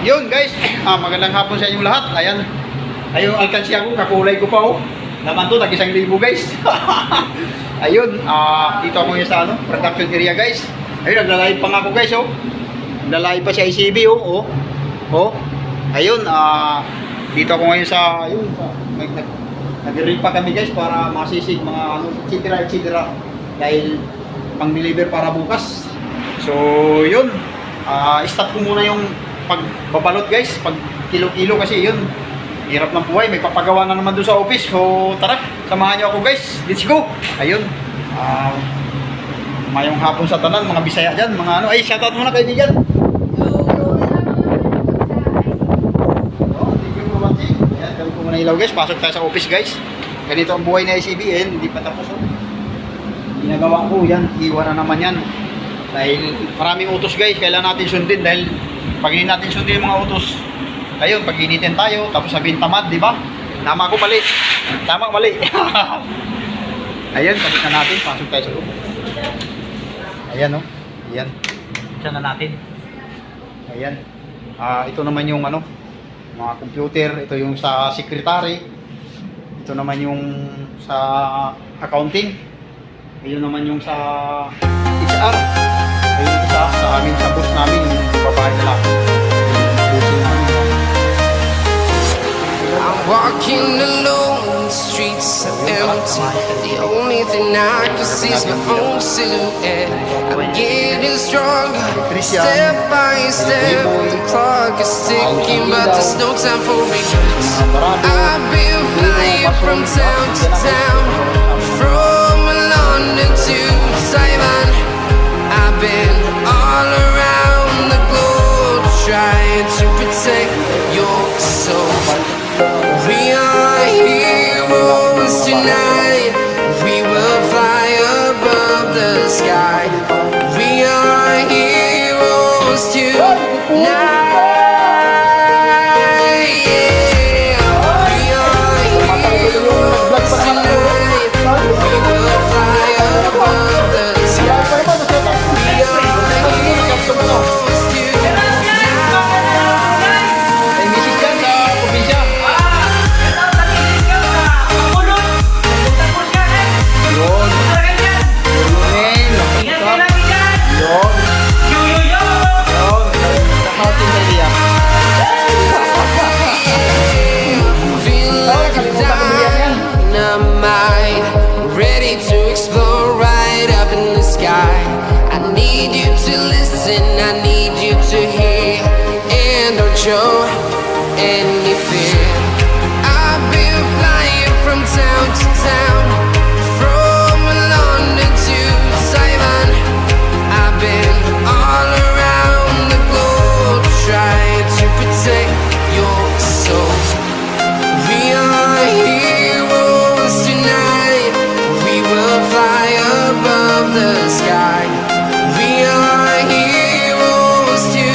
Yun guys, magandang hapon sa inyong lahat. Ayan, ayun alkansya ko, kakulay ko pa oh. Naman to, tag-1,000 guys. Ayun, dito ako ngayon sa production area guys. Ayun, naglalive pa nga ako guys oh. Naglalive pa si ICB oh. Ayun, dito ako ngayon sa, ayun, nag-reel pa kami guys para masisig mga etc. Dahil pang-deliver para bukas. So, yun. Start ko muna yung pagbabalot guys, pag kilo-kilo kasi yun, hirap ng buhay, may papagawa na naman doon sa office. So tara, samahan nyo ako guys, let's go. Ayun, mayong hapon sa tanan, mga Bisaya dyan, mga ano, ay shoutout muna kaibigan. Ayan, gawin ko muna ilaw guys, pasok tayo sa office guys. Ganito ang buhay na ICB, hindi pa tapos oh. Ginagawa ko yan, iwan na naman yan. Dahil maraming utos guys, kailangan natin sundin. Dahil pag hindi natin sundin yung mga utos, ayun, pag initin tayo, tapos sabihin tamad, di ba? Tama ko mali. Tama mali. Ayun, sabit na natin, pasok tayo sa loob. Ayan o, ayan. Diyan na natin. Ayan. Ito naman yung ano, mga computer, ito yung sa secretary. Ito naman yung sa accounting. Ayun naman yung sa HR. Ayun isa sa amin, sa boss namin, yung babae na lang. I'm walking alone, the streets are empty. The only thing I can see is my own silhouette. I'm getting stronger, step by step. The clock is ticking, but there's no time for regrets. I've been flying from town to town, from London to Taiwan. I've been all around the globe trying to protect your soul. We are heroes tonight. We will fly above the sky. We are heroes tonight. Show any fear. I've been flying from town to town, from London to Taiwan. I've been all around the globe trying to protect your soul. We are heroes tonight. We will fly above the sky. We are heroes tonight.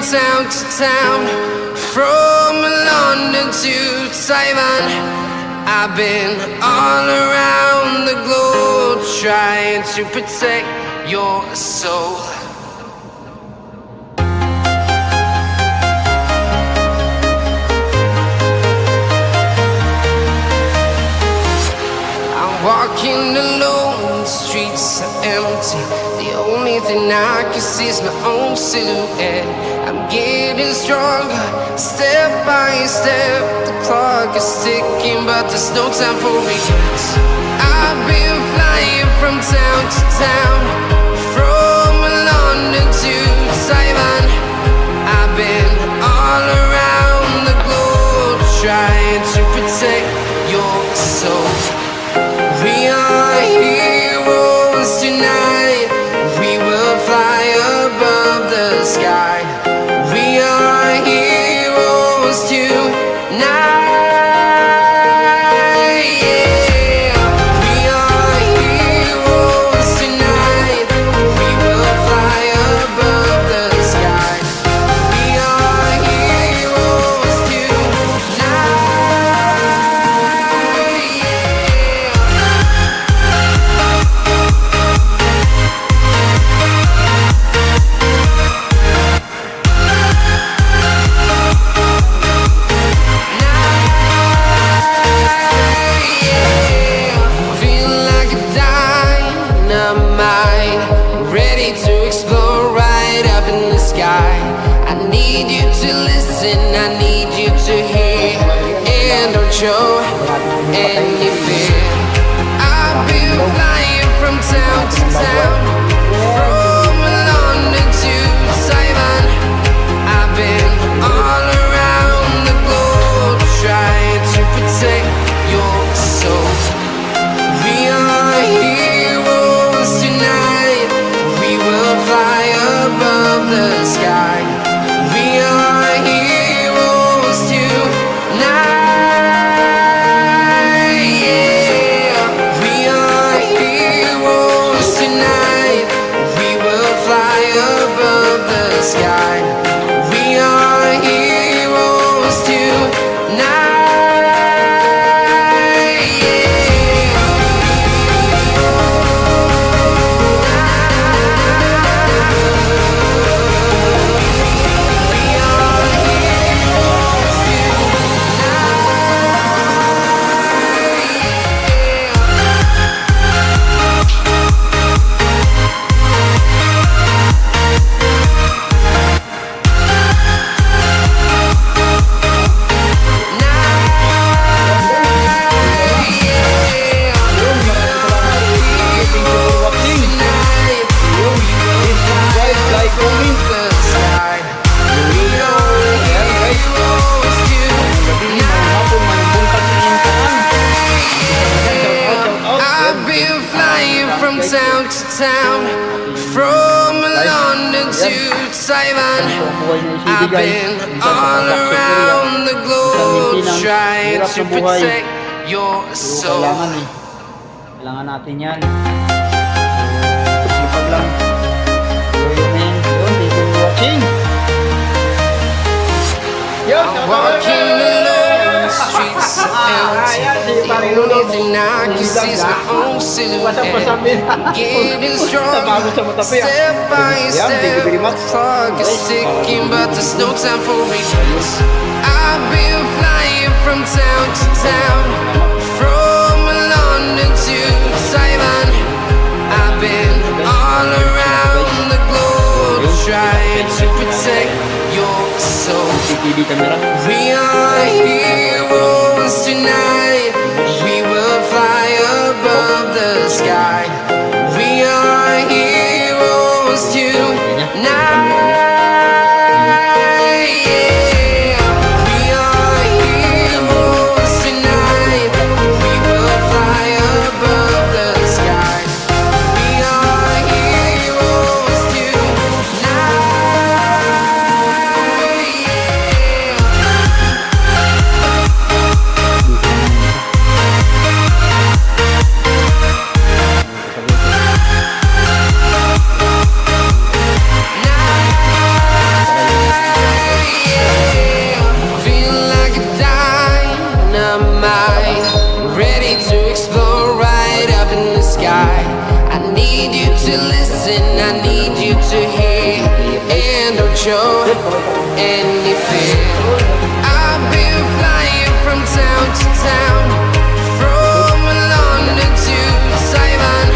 Town to town, from London to Taiwan. I've been all around the globe trying to protect your soul. I'm walking alone, streets are empty. The only thing I can see is my own silhouette. I'm getting stronger, step by step. The clock is ticking, but there's no time for regrets. I've been flying from town to town, from London to Taiwan. I've been all around the globe, trying to protect your soul. We are heroes tonight. We will fly above the sky. We are heroes tonight. Yeah. We are heroes tonight. We will fly above the sky. We are heroes tonight. Feel like a dynamite, ready to explode right up in the sky. I need you to listen, I need you to hear, and don't show any fear. I've been flying from town to town, from London to Taiwan. I've been all around the globe, trying to protect your soul. We are heroes tonight. We will fly above the sky. We are heroes tonight. Yeah. We are heroes tonight. We will fly above the sky. We are heroes tonight. I've been flying from town to town, from London to Taiwan. I've been all around the globe, trying to protect your soul. Kailangan natin yan. Sipag lang. Yun, thank you for watching. Walking alone, the streets are empty. The only thing I can see is my own silhouette. Getting stronger, step by step. The clock is ticking, but there's no time for regrets. I've been flying from town to town, from London to Taiwan. I've been all around the globe, trying to protect your soul. We are heroes tonight. We will fly above the sky. We are heroes tonight. Yeah. We are heroes tonight. We will fly above the sky. We are heroes Feel like a dynamite, ready to explode right up in the sky. I need you to listen, I need you to hear, and don't show any fear. I've been flying from town to town, from London to Taiwan.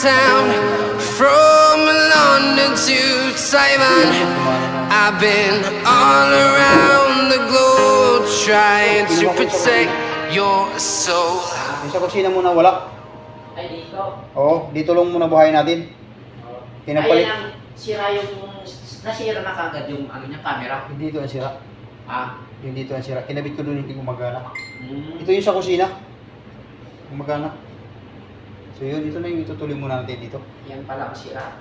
town, from London to Taiwan. I've been all around the globe trying to protect your soul. Yung sa kusina muna wala. Ay, dito. Oo, dito lang muna buhayin natin. Pinagpalit. Ay, yan ang sira yung, nasira na kagad yung ano niya, camera. Dito ang sira. Ah. Yung dito ang sira. Kinabit ko doon hindi gumagana. Hmm. Ito yung sa kusina. Gumagana. So yun, ito na yung itutuloy muna natin dito. Yan pala ang sira.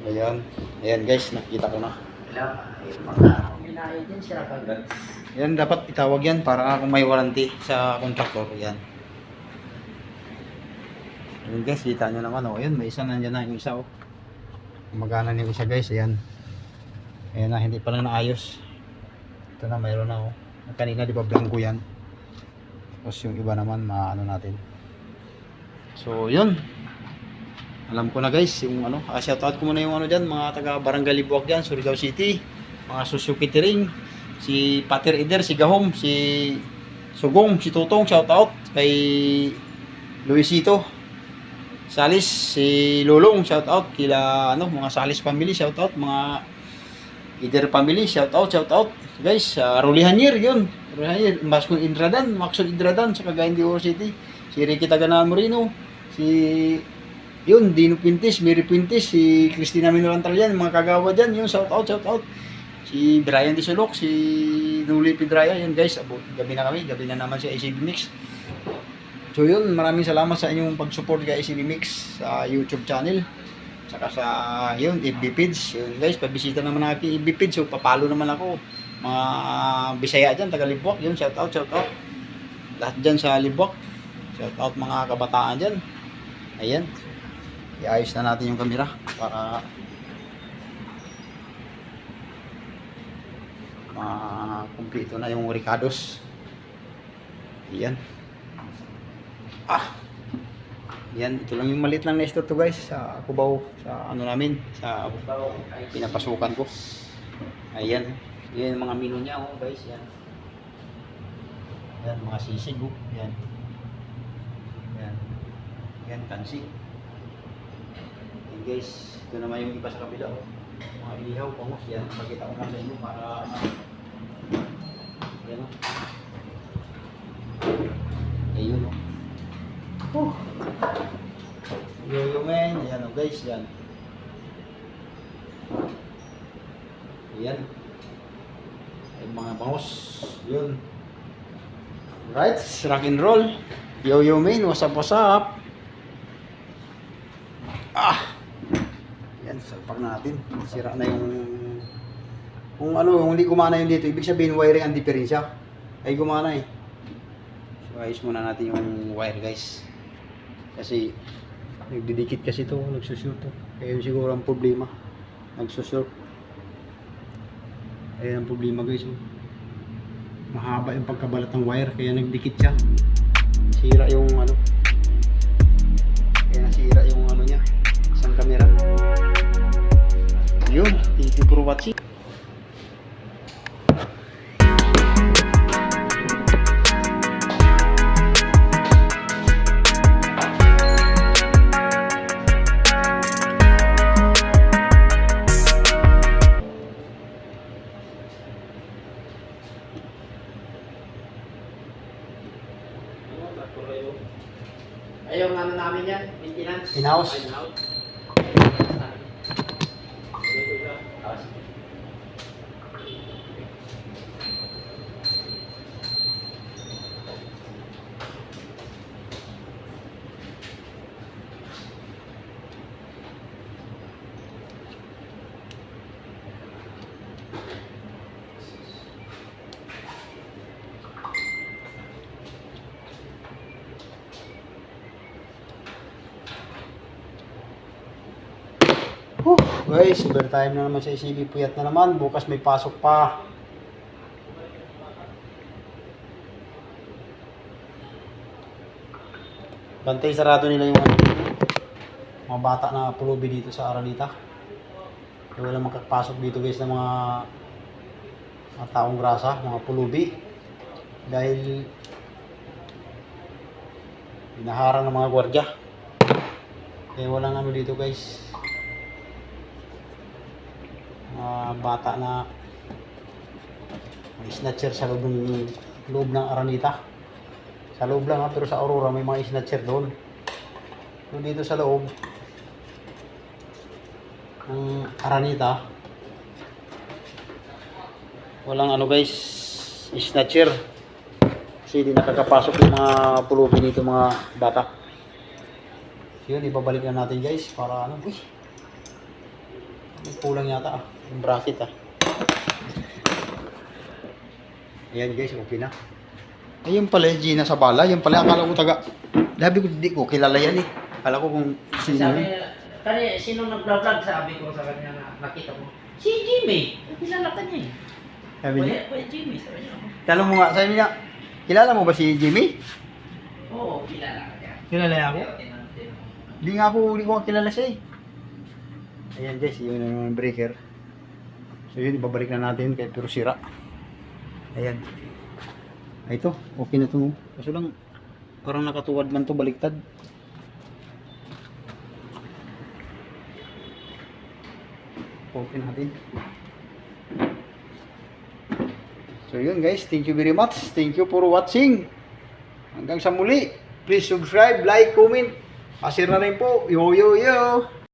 Ayan. Ayan guys, nakita ko na. Wala. Ay, pagka binayad yan, sira kagad. Yan, dapat itawag yan para kung may warranty sa contractor. Yan. Ayan guys, kita nyo naman. O, yun, may isa nandiyan na yung isa. Oh. Gumagana yung isa guys. Ayan. Ayan na, hindi pa lang naayos. Ito na, mayroon na. Oh. Kanina di ba blanco yan. Tapos yung iba naman, maano natin. So, yun. Alam ko na guys, yung ano, shoutout ko muna yung ano dyan, mga taga Barangay Libuak dyan, Surigao City, mga Suzuki Tiring, si Pater Eder, si Gahom, si Sugong, si Tutong, shoutout, kay Luisito, Salis, si Lulong, shoutout, kila ano, mga Salis family, shoutout, mga Eder family, shoutout, guys, Rulihanir, yun, Rulihanir, Maxon Indradan, sa Cagayan de Oro City, si Ricky Taganaan Moreno, si yun, Dino Pintis, Mary Pintis, si Cristina Minorantal yan, mga kagawa dyan, yun, shout out. Si Brian Disolok, si Nuli Pidraya, yun guys, gabi na kami, gabi na naman si ICB Mix. So yun, maraming salamat sa inyong pag-support kay ICB Mix sa YouTube channel, saka sa, yun, FB page. Yun guys, pabisita naman ako FB page, so papalo naman ako. Mga Bisaya dyan, taga Libuak, yun, shout out. Lahat dyan sa Libuak, shout out mga kabataan dyan. Ayan. Iayos na natin yung camera para kumpleto na yung Ricardos. Ayan. Yan, ito lang yung maliit lang na store to guys sa Cubao, sa ano namin, sa pinapasukan ko. Ayan. Yan yung mga menu niya oh guys, yan. Yan mga sisig oh, yan. Yan. Yan kansi. Guys, ito naman yung iba sa kabila oh. Mga ihaw, pangos yan. Pakita ko lang sa inyo para yan oh. Ayun oh. Yo men, ayan oh guys, yan. Ayan. Ay mga pangos. Yun. Right, rock and roll. Yo men, what's up? Yan, salpak natin. Sira na yung kung ano, yung hindi gumana yung dito, ibig sabihin wiring ang diferensya. Ay gumana eh. So ayos muna natin yung wire guys. Kasi nagdidikit kasi ito, nagsushoot to. Kaya yun siguro ang problema. Nagsushoot. Ayan ang problema guys. Mahaba yung pagkabalat ng wire, kaya nagdikit siya. Sira yung ano. Kaya nasira yung ano niya. Isang camera. Yun, thank you for watching. Ayun, ano namin yan, maintenance. In-house. Guys, overtime na naman sa ICB, puyat na naman. Bukas may pasok pa. Bantay sarado nila yung mga bata na pulubi dito sa Aralita. Kaya wala makapasok dito guys ng mga taong grasa, mga pulubi. Dahil hinaharang ng mga gwardya. Kaya walang ano dito guys. Bata na may snatcher sa loob ng Aranita. Sa loob lang ha, pero sa Aurora may mga snatcher doon. So dito sa loob ng Aranita, walang ano guys, snatcher. Kasi hindi nakakapasok yung mga pulubi nito mga bata. So yun, ibabalik na natin guys para ano, uy, may kulang yata yung bracket Ayan guys, okay na. Ayun pala, Gina sa bala. Yan pala, akala ko taga. Labi ko, di ko kilala yan eh. Akala ko kung sino Sabi, yun. sino nag-vlog, sabi ko sa kanya na nakita ko. Si Jimmy. Kilala ka niya eh. Sabi niya. Kuya Jimmy, sabi niya. Tanong mo nga, sabi niya, kilala mo ba si Jimmy? Oo, kilala ka niya. Kilala niya ako? Hindi ko kilala siya eh. Ayan guys, yun yung breaker. So yun, ibabalik na natin kay pero sira. Ayan. Ay, ito, okay na ito. Kaso lang, parang nakatuwad man to baliktad. Open natin. So yun guys, thank you very much. Thank you for watching. Hanggang sa muli. Please subscribe, like, comment. Pa-share na rin po. Yo, yo, yo.